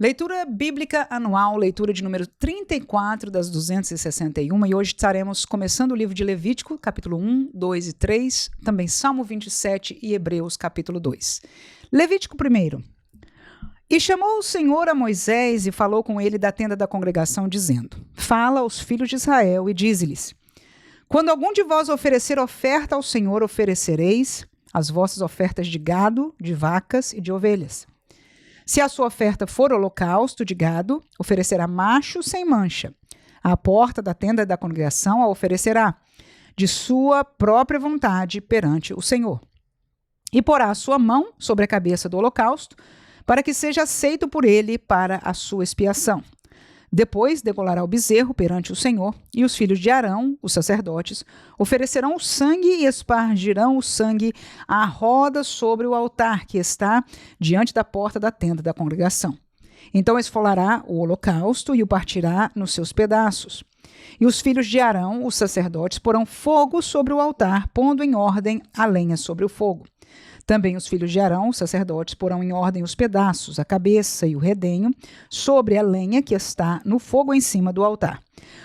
Leitura bíblica anual, leitura de número 34 das 261, e hoje estaremos começando o livro de Levítico, capítulo 1, 2 e 3, também Salmo 27 e Hebreus, capítulo 2. Levítico 1. E chamou o Senhor a Moisés e falou com ele da tenda da congregação, dizendo: Fala aos filhos de Israel e dize-lhes: Quando algum de vós oferecer oferta ao Senhor, oferecereis as vossas ofertas de gado, de vacas e de ovelhas. Se a sua oferta for holocausto de gado, oferecerá macho sem mancha. À porta da tenda da congregação a oferecerá, de sua própria vontade, perante o Senhor. E porá a sua mão sobre a cabeça do holocausto, para que seja aceito por ele para a sua expiação. Depois degolará o bezerro perante o Senhor, e os filhos de Arão, os sacerdotes, oferecerão o sangue e espargirão o sangue à roda sobre o altar que está diante da porta da tenda da congregação. Então esfolará o holocausto e o partirá nos seus pedaços. E os filhos de Arão, os sacerdotes, porão fogo sobre o altar, pondo em ordem a lenha sobre o fogo. Também os filhos de Arão, os sacerdotes, porão em ordem os pedaços, a cabeça e o redenho, sobre a lenha que está no fogo em cima do altar.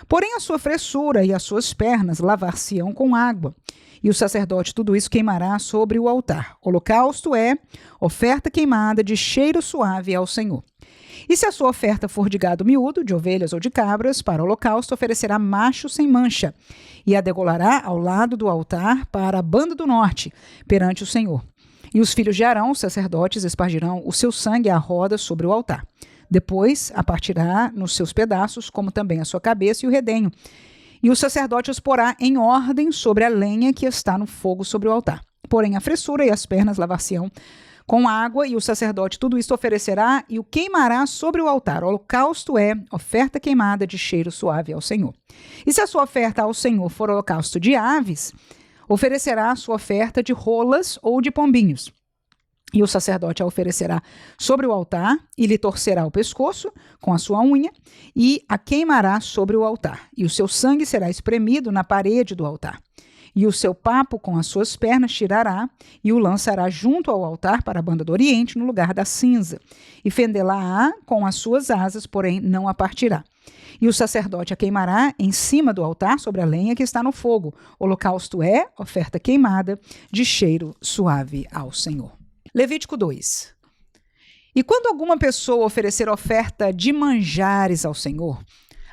Porém, a sua fressura e as suas pernas lavar-se-ão com água. E o sacerdote tudo isso queimará sobre o altar. Holocausto é oferta queimada de cheiro suave ao Senhor. E se a sua oferta for de gado miúdo, de ovelhas ou de cabras, para o holocausto oferecerá macho sem mancha, e a degolará ao lado do altar para a banda do norte, perante o Senhor. E os filhos de Arão, os sacerdotes, espargirão o seu sangue à roda sobre o altar. Depois a partirá nos seus pedaços, como também a sua cabeça e o redenho. E o sacerdote os porá em ordem sobre a lenha que está no fogo sobre o altar. Porém a fressura e as pernas lavar-se-ão com água, e o sacerdote tudo isto oferecerá e o queimará sobre o altar. O holocausto é oferta queimada de cheiro suave ao Senhor. E se a sua oferta ao Senhor for holocausto de aves, oferecerá a sua oferta de rolas ou de pombinhos. E o sacerdote a oferecerá sobre o altar e lhe torcerá o pescoço com a sua unha e a queimará sobre o altar. E o seu sangue será espremido na parede do altar. E o seu papo com as suas pernas tirará e o lançará junto ao altar para a banda do oriente, no lugar da cinza. E fendê-la-á com as suas asas, porém não a partirá. E o sacerdote a queimará em cima do altar sobre a lenha que está no fogo. Holocausto é oferta queimada de cheiro suave ao Senhor. Levítico 2. E quando alguma pessoa oferecer oferta de manjares ao Senhor,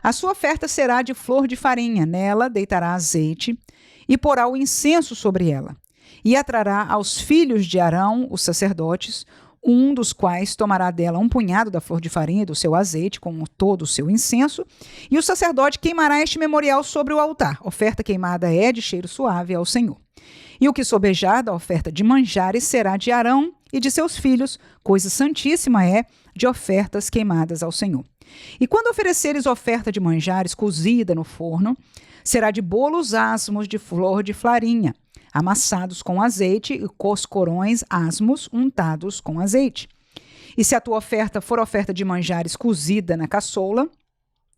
a sua oferta será de flor de farinha. Nela deitará azeite e porá o incenso sobre ela. E a trará aos filhos de Arão, os sacerdotes, um dos quais tomará dela um punhado da flor de farinha e do seu azeite, com todo o seu incenso, e o sacerdote queimará este memorial sobre o altar. Oferta queimada é de cheiro suave ao Senhor. E o que sobejar da oferta de manjares será de Arão e de seus filhos, coisa santíssima é de ofertas queimadas ao Senhor. E quando ofereceres oferta de manjares cozida no forno, será de bolos asmos de flor de farinha, amassados com azeite, e coscorões asmos untados com azeite. E se a tua oferta for oferta de manjares cozida na caçoula,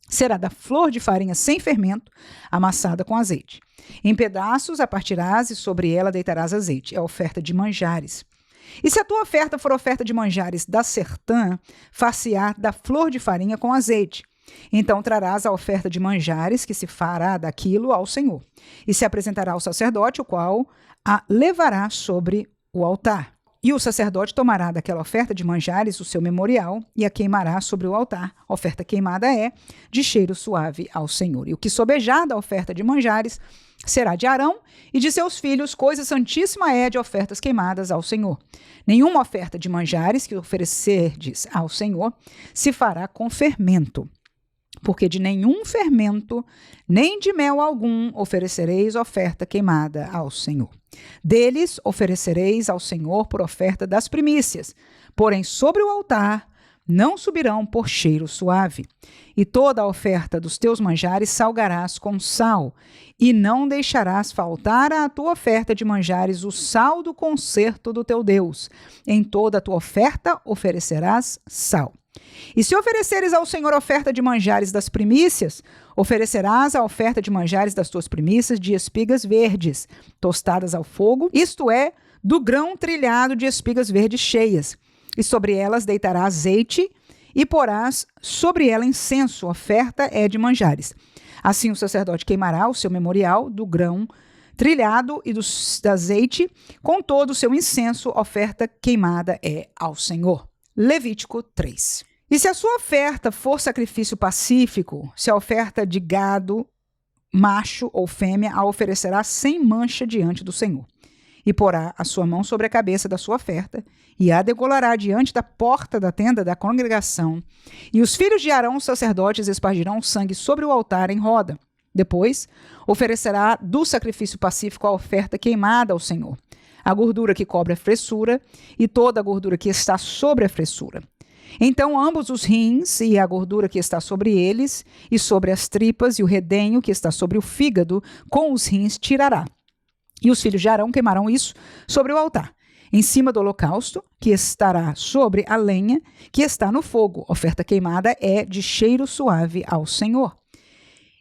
será da flor de farinha sem fermento, amassada com azeite. Em pedaços a partirás e sobre ela deitarás azeite. É a oferta de manjares. E se a tua oferta for oferta de manjares da sertã, far-se-á da flor de farinha com azeite. Então trarás a oferta de manjares que se fará daquilo ao Senhor, e se apresentará ao sacerdote, o qual a levará sobre o altar. E o sacerdote tomará daquela oferta de manjares o seu memorial e a queimará sobre o altar. A oferta queimada é de cheiro suave ao Senhor. E o que sobejar da oferta de manjares será de Arão e de seus filhos, coisa santíssima é de ofertas queimadas ao Senhor. Nenhuma oferta de manjares que oferecerdes ao Senhor se fará com fermento. Porque de nenhum fermento, nem de mel algum, oferecereis oferta queimada ao Senhor. Deles oferecereis ao Senhor por oferta das primícias, porém sobre o altar não subirão por cheiro suave. E toda a oferta dos teus manjares salgarás com sal, e não deixarás faltar à tua oferta de manjares o sal do concerto do teu Deus. Em toda a tua oferta oferecerás sal. E se ofereceres ao Senhor oferta de manjares das primícias, oferecerás a oferta de manjares das tuas primícias de espigas verdes, tostadas ao fogo, isto é, do grão trilhado de espigas verdes cheias. E sobre elas deitará azeite e porás sobre ela incenso, oferta é de manjares. Assim o sacerdote queimará o seu memorial do grão trilhado e do azeite, com todo o seu incenso, oferta queimada é ao Senhor. Levítico 3. E se a sua oferta for sacrifício pacífico, se a oferta de gado, macho ou fêmea, a oferecerá sem mancha diante do Senhor. E porá a sua mão sobre a cabeça da sua oferta, e a degolará diante da porta da tenda da congregação. E os filhos de Arão, os sacerdotes, espargirão o sangue sobre o altar em roda. Depois, oferecerá do sacrifício pacífico a oferta queimada ao Senhor, a gordura que cobre a fressura e toda a gordura que está sobre a fressura. Então ambos os rins e a gordura que está sobre eles, e sobre as tripas e o redenho que está sobre o fígado, com os rins tirará. E os filhos de Arão queimarão isso sobre o altar, em cima do holocausto, que estará sobre a lenha que está no fogo. Oferta queimada é de cheiro suave ao Senhor.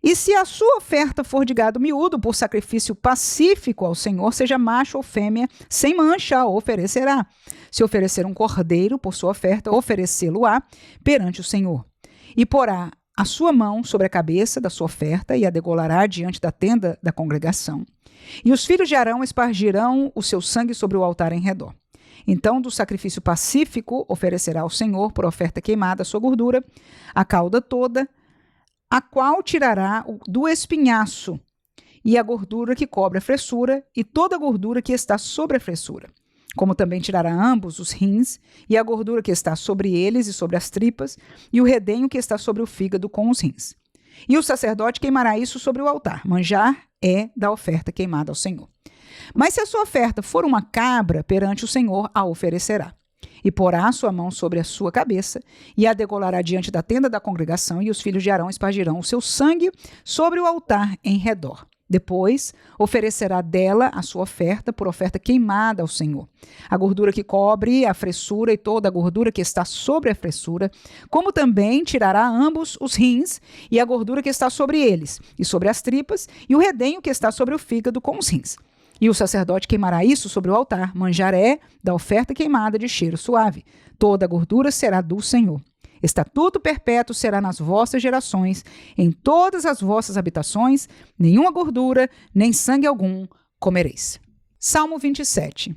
E se a sua oferta for de gado miúdo por sacrifício pacífico ao Senhor, seja macho ou fêmea, sem mancha a oferecerá. Se oferecer um cordeiro por sua oferta, oferecê-lo-á perante o Senhor. E porá a sua mão sobre a cabeça da sua oferta e a degolará diante da tenda da congregação. E os filhos de Arão espargirão o seu sangue sobre o altar em redor. Então, do sacrifício pacífico, oferecerá ao Senhor por oferta queimada a sua gordura, a cauda toda, a qual tirará do espinhaço, e a gordura que cobre a fressura, e toda a gordura que está sobre a fressura. Como também tirará ambos os rins, e a gordura que está sobre eles e sobre as tripas, e o redenho que está sobre o fígado com os rins. E o sacerdote queimará isso sobre o altar. Manjar é da oferta queimada ao Senhor. Mas se a sua oferta for uma cabra, perante o Senhor a oferecerá. E porá a sua mão sobre a sua cabeça, e a degolará diante da tenda da congregação, e os filhos de Arão espargirão o seu sangue sobre o altar em redor. Depois, oferecerá dela a sua oferta por oferta queimada ao Senhor. A gordura que cobre a fressura e toda a gordura que está sobre a fressura, como também tirará ambos os rins e a gordura que está sobre eles, e sobre as tripas, e o redenho que está sobre o fígado com os rins. E o sacerdote queimará isso sobre o altar, manjaré da oferta queimada de cheiro suave. Toda a gordura será do Senhor. Estatuto perpétuo será nas vossas gerações, em todas as vossas habitações, nenhuma gordura, nem sangue algum comereis. Salmo 27.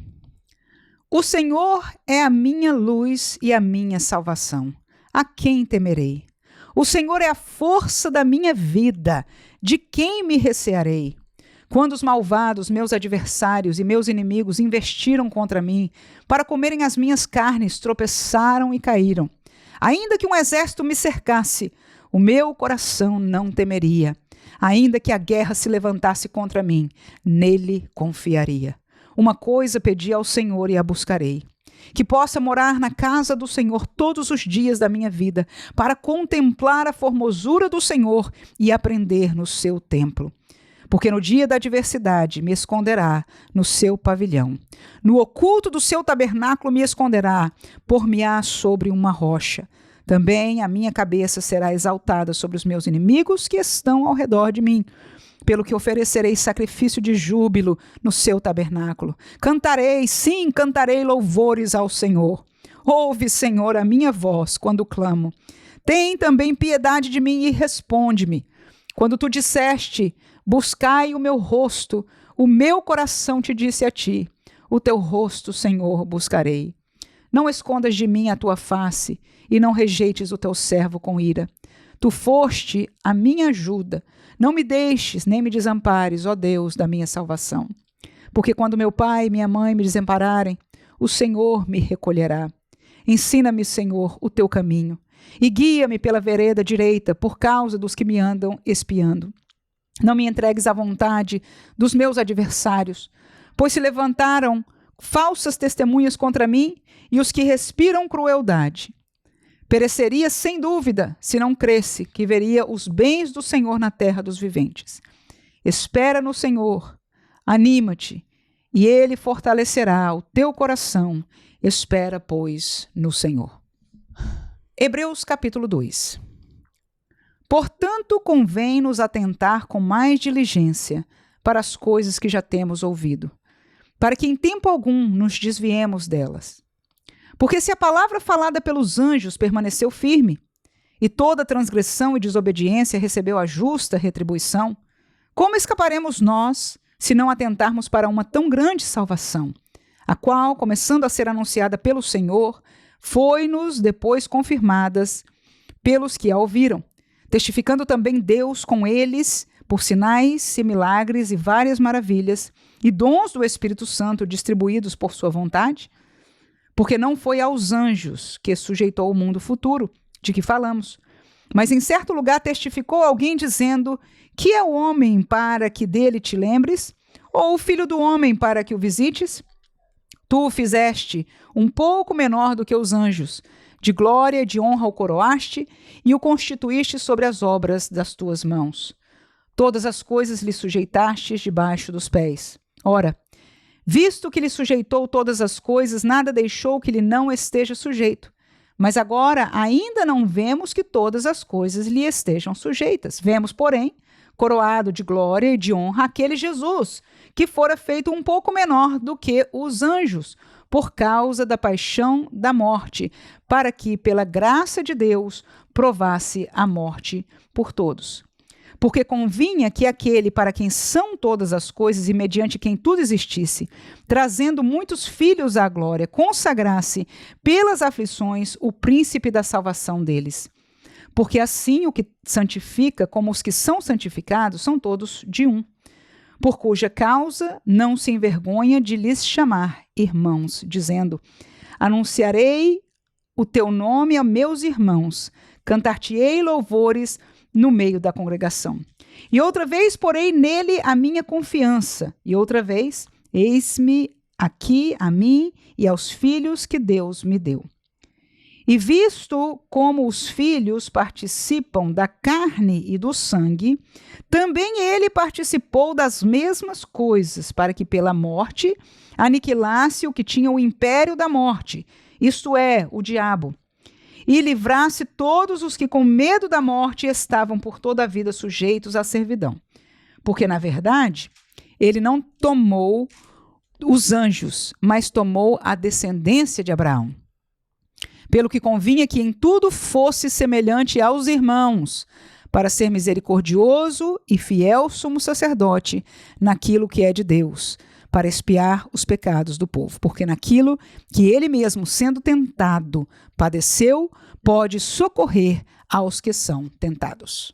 O Senhor é a minha luz e a minha salvação. A quem temerei? O Senhor é a força da minha vida. De quem me recearei? Quando os malvados, meus adversários e meus inimigos investiram contra mim, para comerem as minhas carnes, tropeçaram e caíram. Ainda que um exército me cercasse, o meu coração não temeria. Ainda que a guerra se levantasse contra mim, nele confiaria. Uma coisa pedi ao Senhor e a buscarei: que possa morar na casa do Senhor todos os dias da minha vida, para contemplar a formosura do Senhor e aprender no seu templo. Porque no dia da adversidade me esconderá no seu pavilhão. No oculto do seu tabernáculo me esconderá, por-me-á sobre uma rocha. Também a minha cabeça será exaltada sobre os meus inimigos que estão ao redor de mim. Pelo que oferecerei sacrifício de júbilo no seu tabernáculo. Cantarei, sim, cantarei louvores ao Senhor. Ouve, Senhor, a minha voz quando clamo. Tem também piedade de mim e responde-me. Quando tu disseste: buscai o meu rosto, o meu coração te disse a ti: o teu rosto, Senhor, buscarei. Não escondas de mim a tua face, e não rejeites o teu servo com ira. Tu foste a minha ajuda. Não me deixes, nem me desampares, ó Deus da minha salvação. Porque quando meu pai e minha mãe me desampararem, o Senhor me recolherá. Ensina-me, Senhor, o teu caminho, e guia-me pela vereda direita, por causa dos que me andam espiando. Não me entregues à vontade dos meus adversários, pois se levantaram falsas testemunhas contra mim e os que respiram crueldade. Pereceria sem dúvida se não cresse que veria os bens do Senhor na terra dos viventes. Espera no Senhor, anima-te, e Ele fortalecerá o teu coração. Espera, pois, no Senhor. Hebreus capítulo 2. Portanto, convém-nos atentar com mais diligência para as coisas que já temos ouvido, para que em tempo algum nos desviemos delas. Porque se a palavra falada pelos anjos permaneceu firme, e toda transgressão e desobediência recebeu a justa retribuição, como escaparemos nós, se não atentarmos para uma tão grande salvação, a qual, começando a ser anunciada pelo Senhor, foi-nos depois confirmadas pelos que a ouviram, testificando também Deus com eles por sinais e milagres e várias maravilhas e dons do Espírito Santo distribuídos por sua vontade? Porque não foi aos anjos que sujeitou o mundo futuro, de que falamos, mas em certo lugar testificou alguém dizendo: que é o homem para que dele te lembres? Ou o filho do homem para que o visites? Tu o fizeste um pouco menor do que os anjos, de glória e de honra o coroaste e o constituíste sobre as obras das tuas mãos. Todas as coisas lhe sujeitastes debaixo dos pés. Ora, visto que lhe sujeitou todas as coisas, nada deixou que lhe não esteja sujeito. Mas agora ainda não vemos que todas as coisas lhe estejam sujeitas. Vemos, porém, coroado de glória e de honra aquele Jesus, que fora feito um pouco menor do que os anjos, por causa da paixão da morte, para que, pela graça de Deus, provasse a morte por todos. Porque convinha que aquele para quem são todas as coisas e mediante quem tudo existisse, trazendo muitos filhos à glória, consagrasse pelas aflições o príncipe da salvação deles. Porque assim o que santifica como os que são santificados são todos de um. Por cuja causa não se envergonha de lhes chamar irmãos, dizendo: anunciarei o teu nome a meus irmãos, cantar-te-ei louvores no meio da congregação. E outra vez porei nele a minha confiança, e outra vez, eis-me aqui a mim e aos filhos que Deus me deu. E visto como os filhos participam da carne e do sangue, também ele participou das mesmas coisas, para que pela morte aniquilasse o que tinha o império da morte, isto é, o diabo, e livrasse todos os que com medo da morte estavam por toda a vida sujeitos à servidão. Porque, na verdade, ele não tomou os anjos, mas tomou a descendência de Abraão. Pelo que convinha que em tudo fosse semelhante aos irmãos, para ser misericordioso e fiel sumo sacerdote naquilo que é de Deus, para expiar os pecados do povo. Porque naquilo que ele mesmo, sendo tentado, padeceu, pode socorrer aos que são tentados.